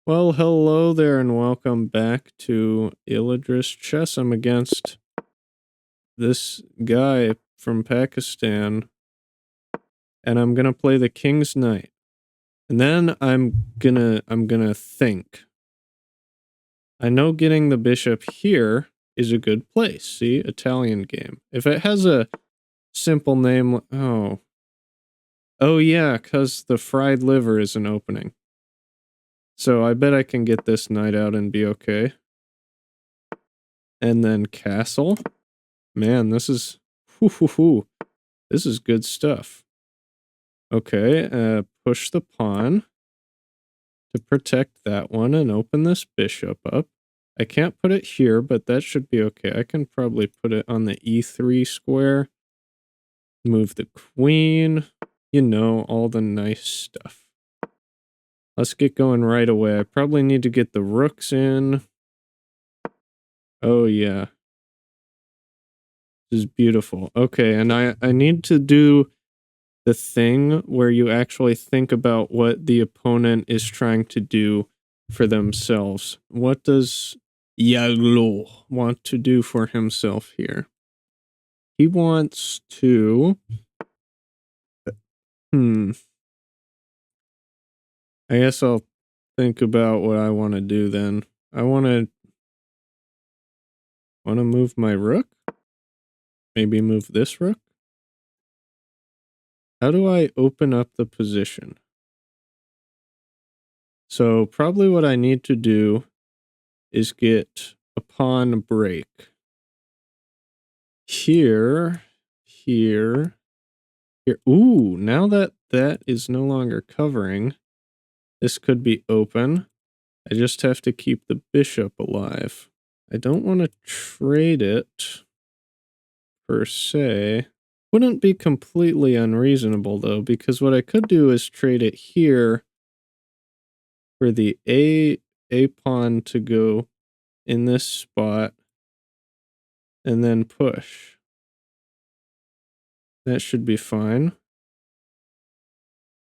Well, hello there and welcome back to Illadris Chess. I'm against this guy from Pakistan, and I'm gonna play the King's Knight. And then I'm gonna think. I know getting the bishop here is a good place. See? Italian game. If it has a simple name, oh yeah, 'cause the fried liver is an opening. So I bet I can get this knight out and be okay. And then castle. Man, this is this is good stuff. Okay, push the pawn to protect that one and open this bishop up. I can't put it here, but that should be okay. I can probably put it on the e3 square. Move the queen. You know, all the nice stuff. Let's get going right away. I probably need to get the rooks in. Oh, yeah. This is beautiful. Okay, and I need to do the thing where you actually think about what the opponent is trying to do for themselves. What does Yaglo want to do for himself here? He wants to... I guess I'll think about what I want to do then. I want to move my rook? Maybe move this rook? How do I open up the position? So probably what I need to do is get a pawn break. Here. Ooh, now that that is no longer covering, this could be open. I just have to keep the bishop alive. I don't want to trade it, per se. Wouldn't be completely unreasonable, though, because what I could do is trade it here for the A pawn to go in this spot and then push. That should be fine.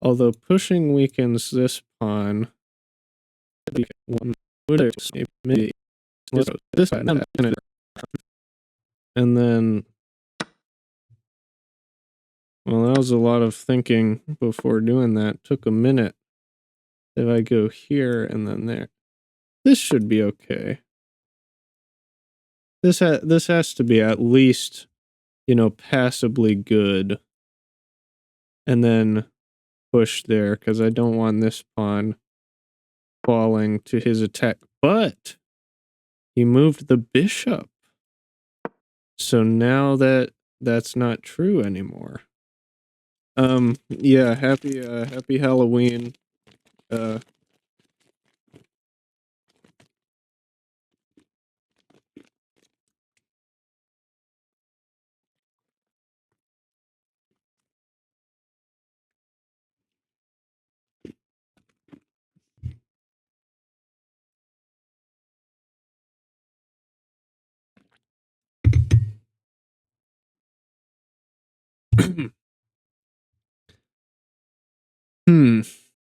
Although pushing weakens this pawn. Maybe this and then, well, that was a lot of thinking before doing that. Took a minute. If I go here and then there, this should be okay. This has to be at least, you know, passably good. And then push there, because I don't want this pawn falling to his attack. But he moved the bishop. So now that's not true anymore. Yeah, happy Halloween.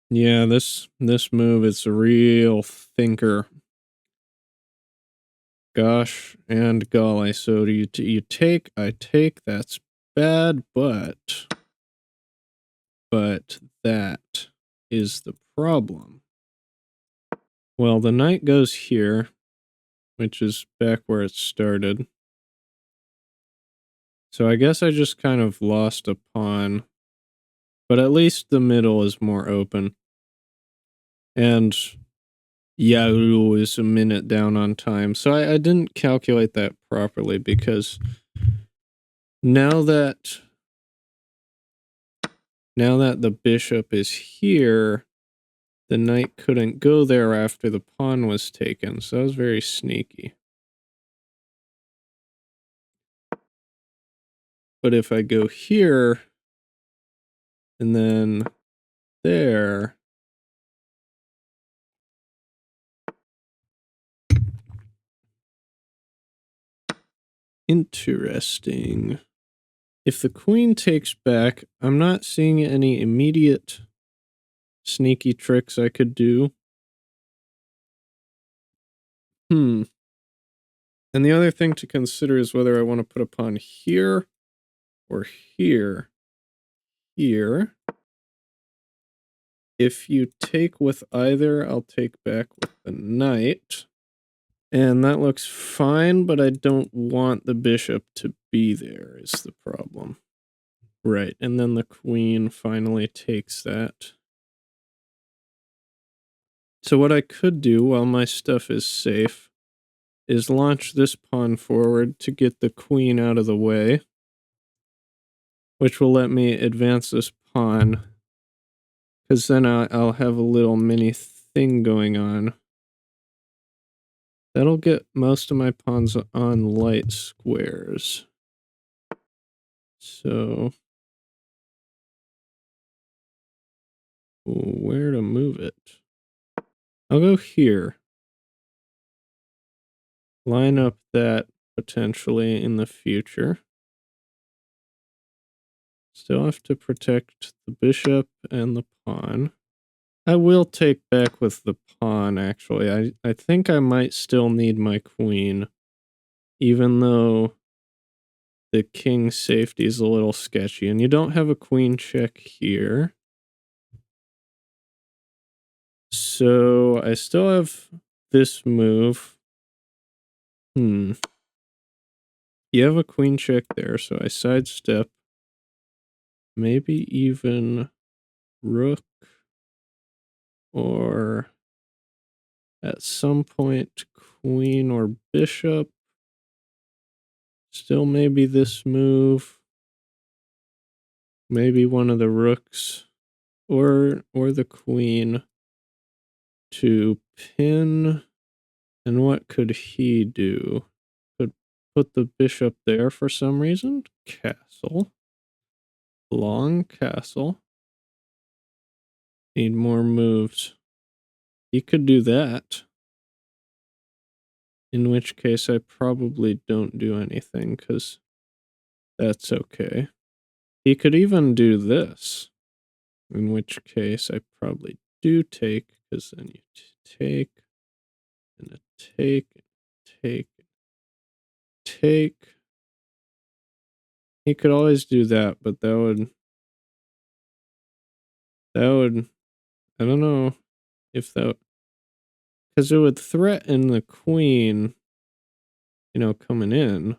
Yeah, this move is a real thinker. Gosh and golly. So do you take? I take. That's bad, but that is the problem. Well, the knight goes here, which is back where it started. So I guess I just kind of lost a pawn, but at least the middle is more open. And Yahoo is a minute down on time. So I didn't calculate that properly, because now that the bishop is here, the knight couldn't go there after the pawn was taken. So that was very sneaky. But if I go here and then there, interesting. If the queen takes back, I'm not seeing any immediate sneaky tricks I could do. Hmm. And the other thing to consider is whether I want to put a pawn here or here. Here. If you take with either, I'll take back with the knight. And that looks fine, but I don't want the bishop to be there, is the problem. Right, and then the queen finally takes that. So what I could do while my stuff is safe is launch this pawn forward to get the queen out of the way, which will let me advance this pawn, because then I'll have a little mini thing going on. That'll get most of my pawns on light squares. So, where to move it? I'll go here. Line up that potentially in the future. Still have to protect the bishop and the pawn. I will take back with the pawn, actually. I think I might still need my queen, even though the king's safety is a little sketchy. And you don't have a queen check here. So I still have this move. You have a queen check there, so I sidestep. Maybe even rook, or at some point queen or bishop. Still maybe this move. Maybe one of the rooks, or the queen to pin. And what could he do? Could put the bishop there for some reason. Castle. Long castle. Need more moves. He could do that. In which case I probably don't do anything, because that's okay. He could even do this. In which case I probably do take, because then you take, and a take, take, take. He could always do that, but that would, I don't know if that, because it would threaten the queen, coming in.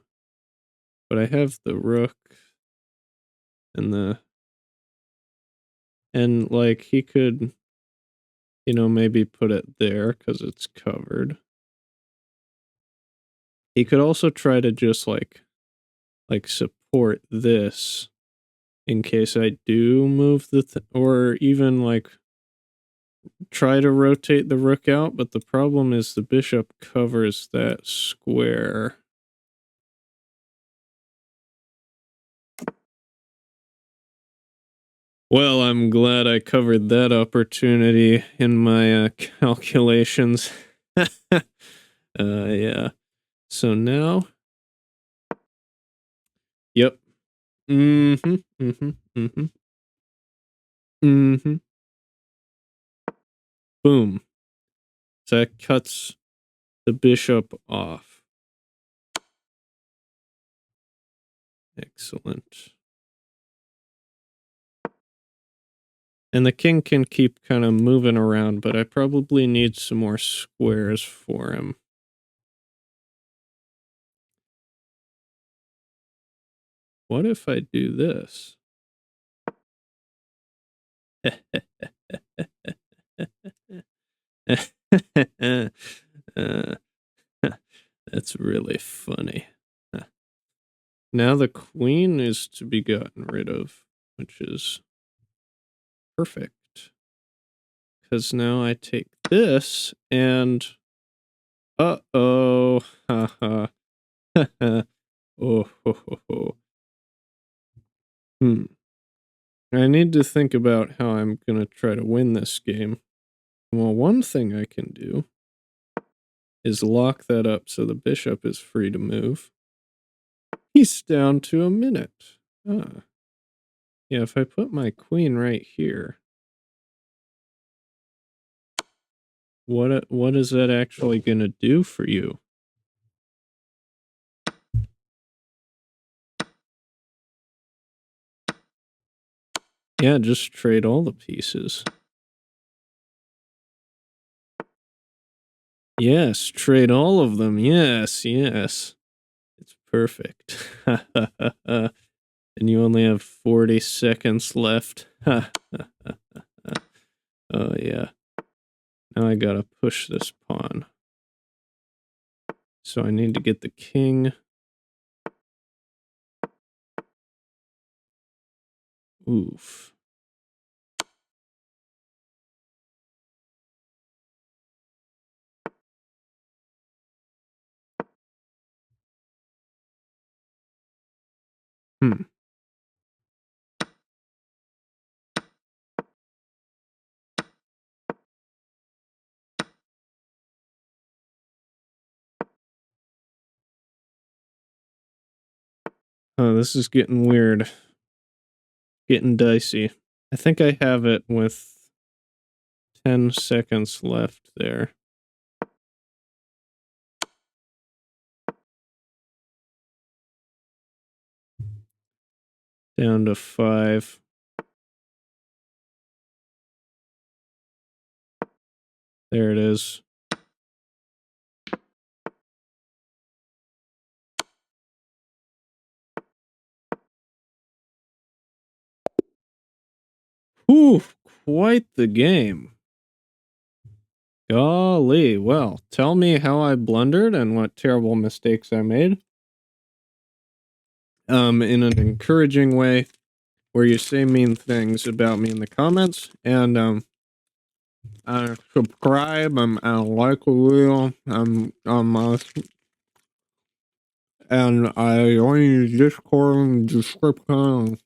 But I have the rook and like he could, maybe put it there because it's covered. He could also try to just like support this in case I do move or even like try to rotate the rook out, but the problem is the bishop covers that square. Well, I'm glad I covered that opportunity in my calculations. Yeah. So now, yep. Mm-hmm. Mm-hmm. Mm-hmm. Mm-hmm. Boom. So that cuts the bishop off. Excellent. And the king can keep kind of moving around, but I probably need some more squares for him. What if I do this? That's really funny. Now the queen is to be gotten rid of, which is perfect. Because now I take this and... Uh-oh. Haha. Oh, ho, ho, ho. I need to think about how I'm going to try to win this game. Well, one thing I can do is lock that up so the bishop is free to move. He's down to a minute. Ah. Yeah, if I put my queen right here. What is that actually gonna do for you? Yeah, just trade all the pieces. Yes, trade all of them. Yes, yes. It's perfect. And you only have 40 seconds left. Oh, yeah. Now I gotta push this pawn. So I need to get the king. Oof. Hmm. Oh, this is getting weird. Getting dicey. I think I have it with 10 seconds left there. Down to 5. There it is. Ooh, quite the game. Golly, well, tell me how I blundered and what terrible mistakes I made. In an encouraging way, where you say mean things about me in the comments, and subscribe and like the video, and I join Discord in the description.